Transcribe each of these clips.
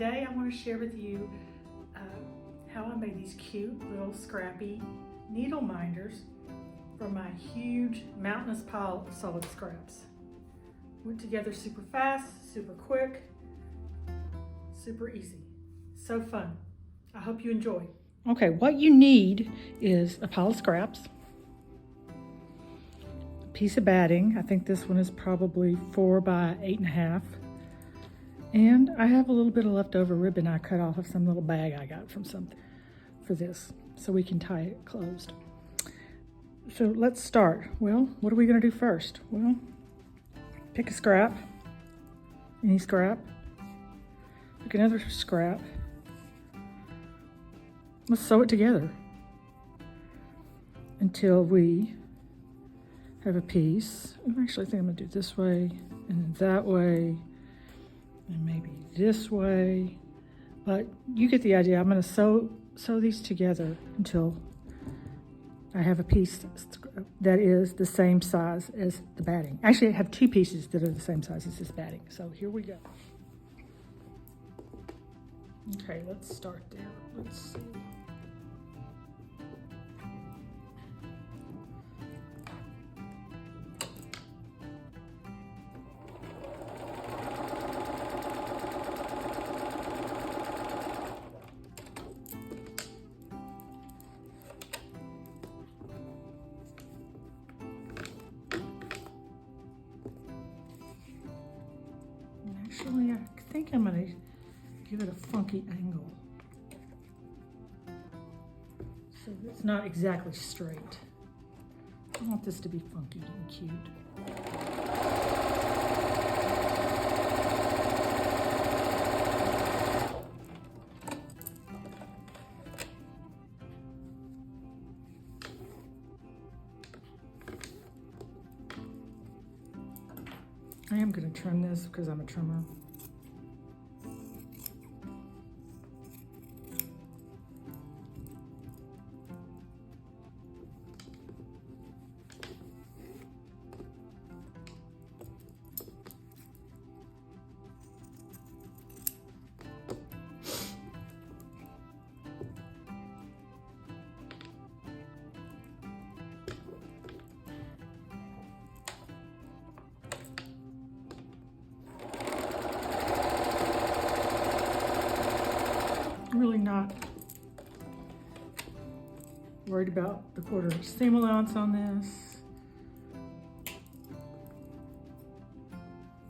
today I want to share with you how I made these cute little scrappy needle minders for my huge mountainous pile of solid scraps. Went together super fast, super quick, super easy. So fun. I hope you enjoy. Okay, what you need is a pile of scraps, a piece of batting. I think this one is probably 4 by 8.5. And I have a little bit of leftover ribbon I cut off of some little bag I got from something for this, so we can tie it closed. So let's start. Well, what are we gonna do first? Well, pick a scrap, any scrap, pick another scrap. Let's sew it together until we have a piece. Actually, I think I'm gonna do it this way and that way and maybe this way, but you get the idea. I'm gonna sew these together until I have a piece that is the same size as the batting. Actually, I have two pieces that are the same size as this batting. So here we go. Okay, let's start there. Let's see. Actually, I think I'm gonna give it a funky angle, so it's not exactly straight. I want this to be funky and cute. I am going to trim this because I'm a trimmer. Really not worried about the 1/4 seam allowance on this.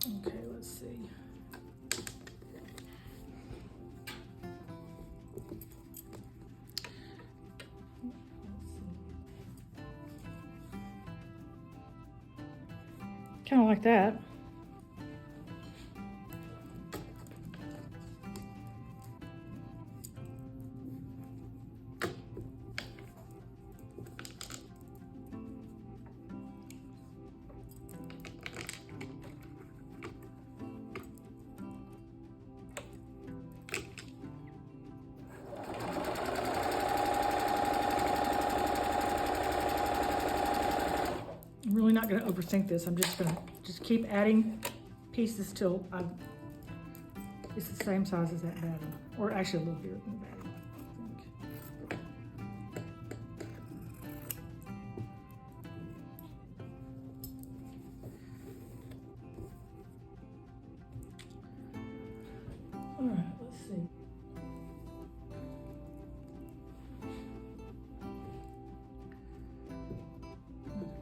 Okay, let's see. Kind of like that. I'm really not going to overthink this. I'm just going to keep adding pieces till it's the same size as that batting, or actually a little bigger than the batting. All right, let's see.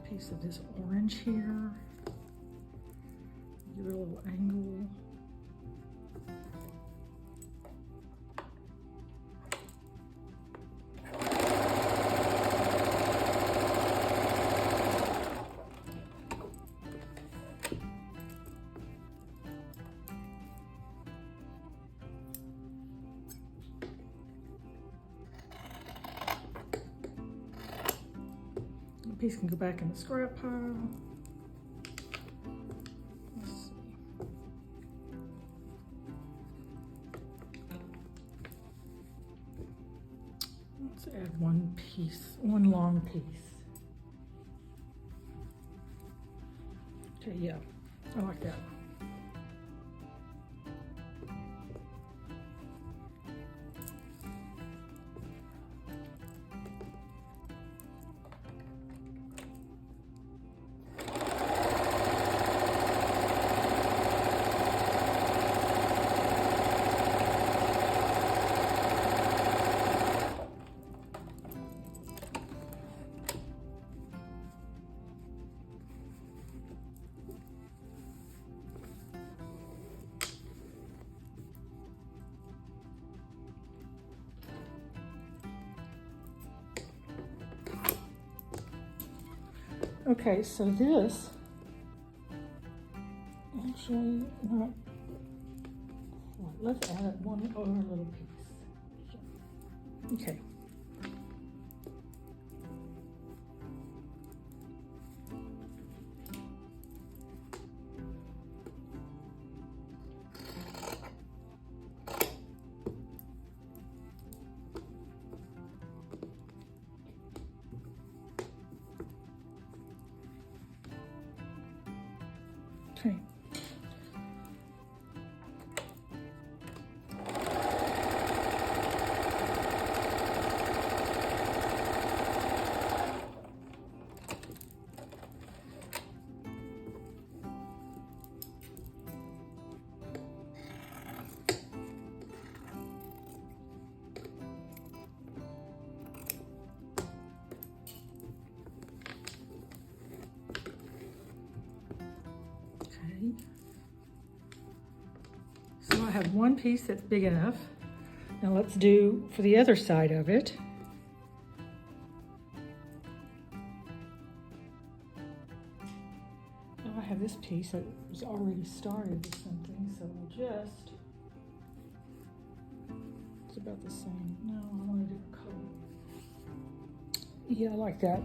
Piece of this orange here. Give it a little angle. Piece can go back in the scrap pile. Let's see. Let's add one piece, one long piece. Okay, yeah, I like that. Okay, so this actually not. Let's add one other little piece. Okay. Okay. So I have one piece that's big enough. Now let's do for the other side of it. Now I have this piece that was already started with something, so we'll just, it's about the same. No, I want a different color. Yeah, I like that.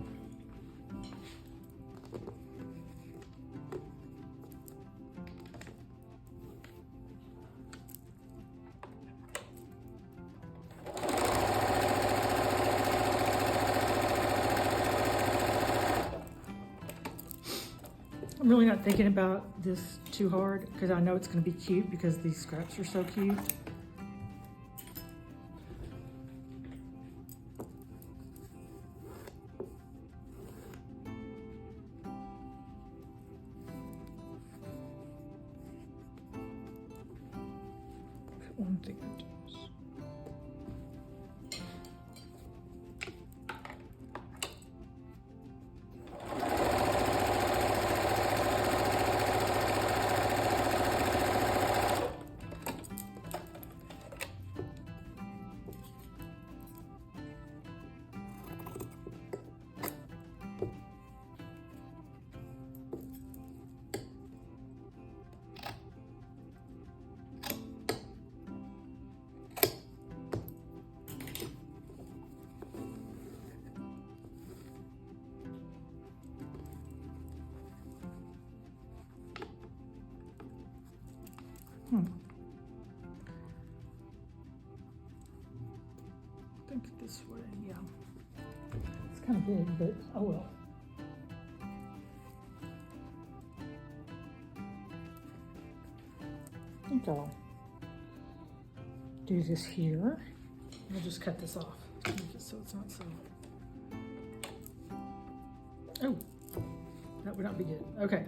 I'm really not thinking about this too hard because I know it's going to be cute because these scraps are so cute. One thing that does. I think this way, yeah. It's kind of big, but oh well. I think I'll do this here. I'll just cut this off, make it so it's not so. Oh, that would not be good. Okay.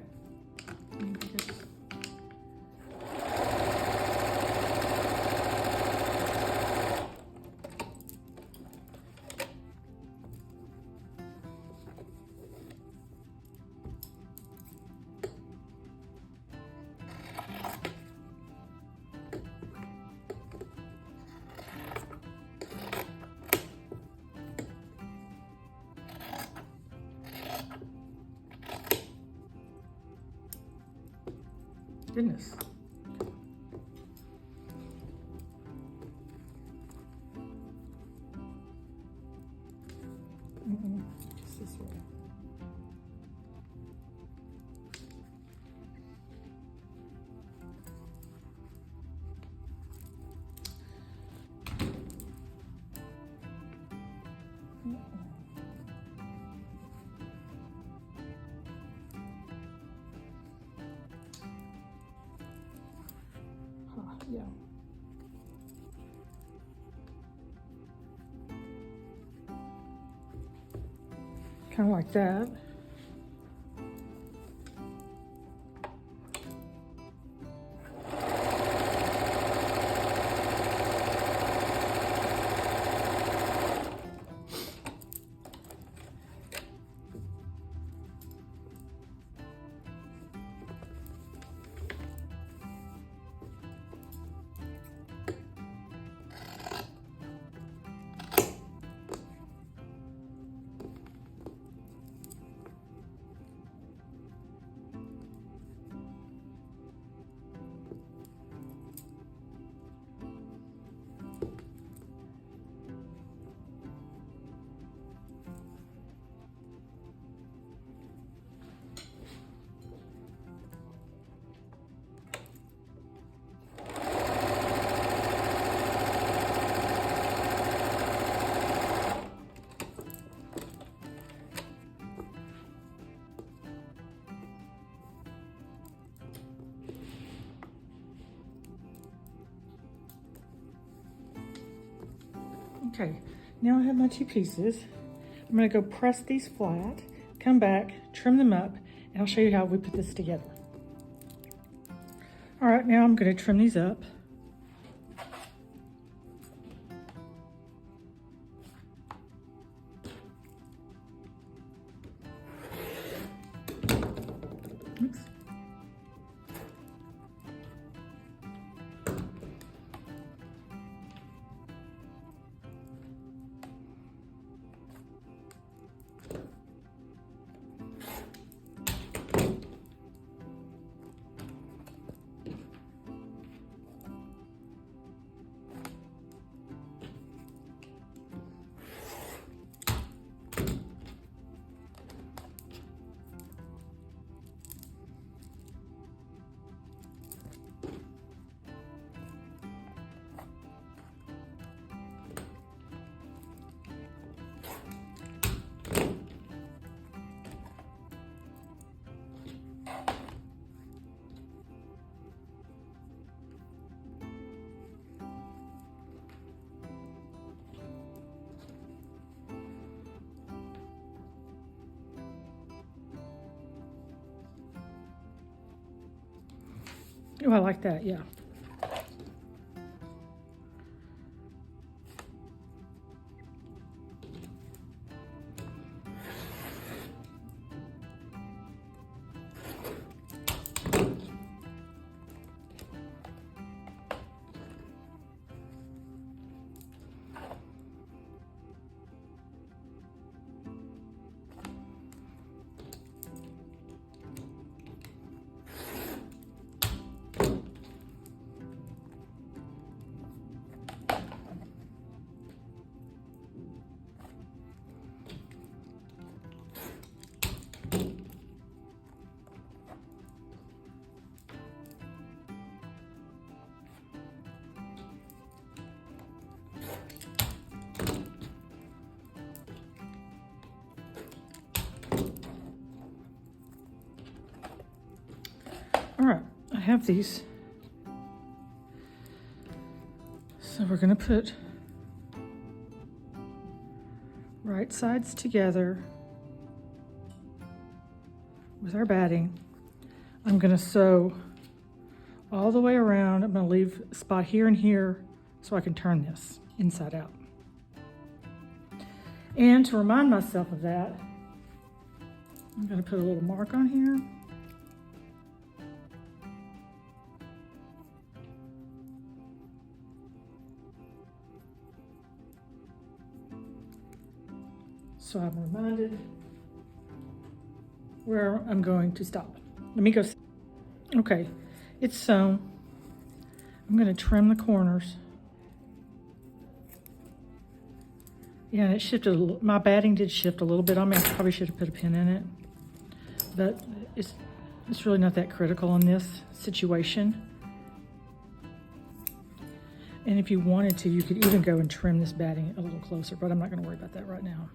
Goodness. Just this way. Yeah. Kind of like that. Okay, now I have my two pieces. I'm gonna go press these flat, come back, trim them up, and I'll show you how we put this together. All right, now I'm gonna trim these up. Oops. Oh, I like that, yeah. All right, I have these. So we're gonna put right sides together with our batting. I'm gonna sew all the way around. I'm gonna leave a spot here and here so I can turn this inside out. And to remind myself of that, I'm gonna put a little mark on here. So I'm reminded where I'm going to stop. Let me go. Okay, it's sewn. I'm gonna trim the corners. Yeah, and it shifted a little. My batting did shift a little bit on me. I probably should have put a pin in it, but it's really not that critical in this situation. And if you wanted to, you could even go and trim this batting a little closer, but I'm not gonna worry about that right now.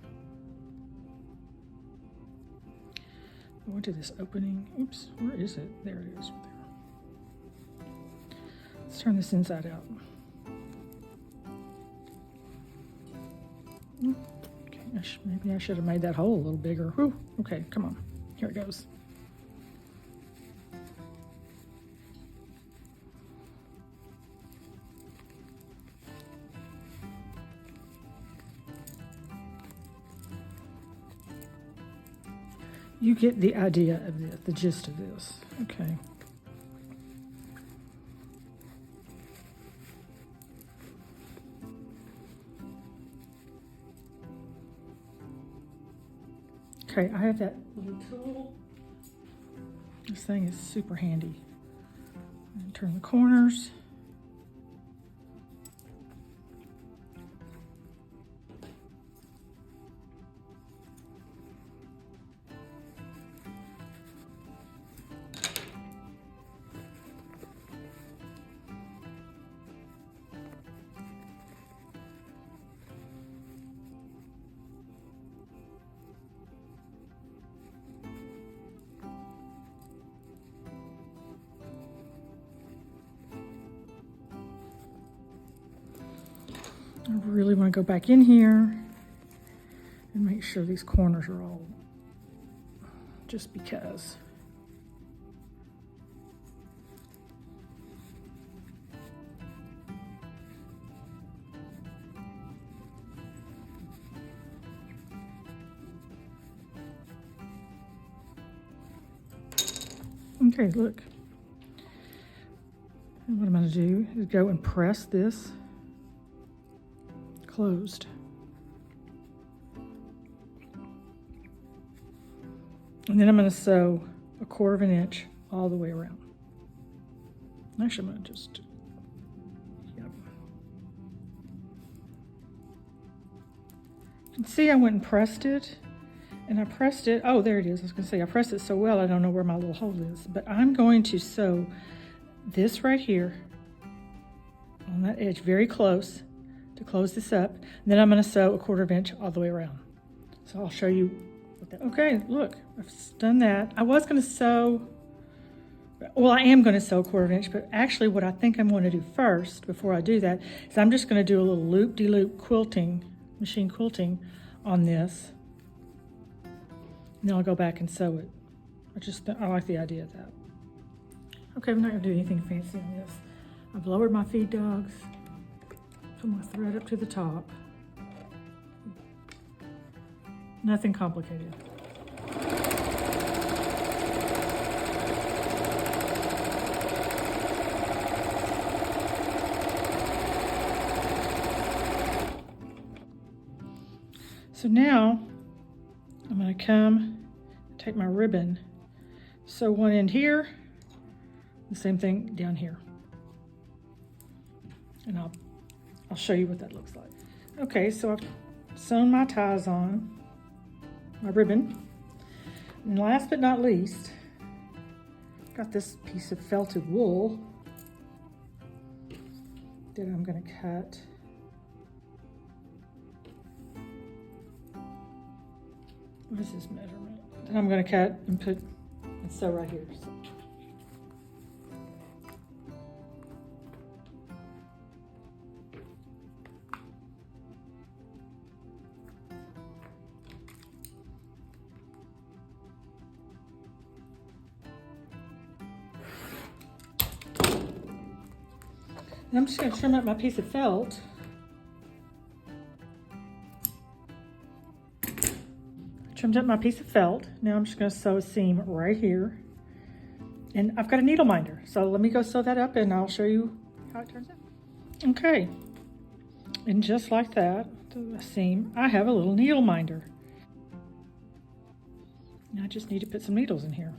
Go into this opening. Oops, where is it? There it is, right there. Let's turn this inside out. Okay, maybe I should have made that hole a little bigger. Whew, okay, come on. Here it goes. You get the idea of this, the gist of this. Okay. Okay, I have that little tool. This thing is super handy. And turn the corners. I really want to go back in here and make sure these corners are all just because. Okay, look. And what I'm going to do is go and press this closed. And then I'm going to sew 1/4 inch all the way around. Actually, I'm going to just, yep. You can see I went and pressed it. And I pressed it, oh, there it is. I was going to say, I pressed it so well, I don't know where my little hole is. But I'm going to sew this right here on that edge very close to close this up. And then I'm going to sew 1/4 inch all the way around. So I'll show you what that, okay, look, I've done that. I was going to sew, well, I am going to sew 1/4 inch, but actually what I think I'm going to do first before I do that is I'm just going to do a little loop-de-loop quilting, machine quilting on this. And then I'll go back and sew it. I like the idea of that. Okay, I'm not gonna do anything fancy on this. I've lowered my feed dogs. Put my thread up to the top. Nothing complicated. So now I'm going to come take my ribbon, sew one end here, the same thing down here. And I'll show you what that looks like. Okay, so I've sewn my ties on, my ribbon. And last but not least, got this piece of felted wool that I'm going to cut. What is this measurement? That I'm going to cut and put and sew right here. So. And I'm just going to trim up my piece of felt. Trimmed up my piece of felt. Now I'm just going to sew a seam right here. And I've got a needle minder. So let me go sew that up and I'll show you how it turns out. Okay. And just like that, the seam, I have a little needle minder. Now I just need to put some needles in here.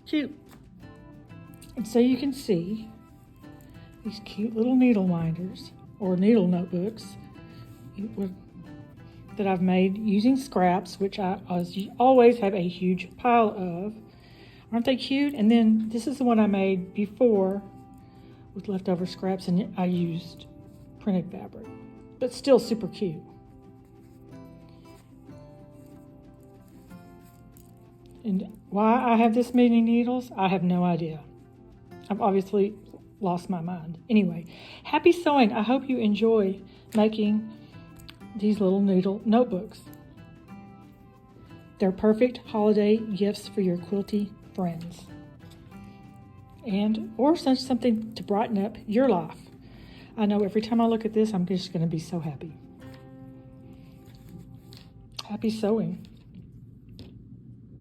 Cute. And so you can see these cute little needle minders or needle notebooks that I've made using scraps, which I always have a huge pile of. Aren't they cute? And then this is the one I made before with leftover scraps, and I used printed fabric, but still super cute. And why I have this many needles, I have no idea. I've obviously lost my mind. Anyway, happy sewing. I hope you enjoy making these little needle notebooks. They're perfect holiday gifts for your quilty friends. Or something to brighten up your life. I know every time I look at this, I'm just going to be so happy. Happy sewing.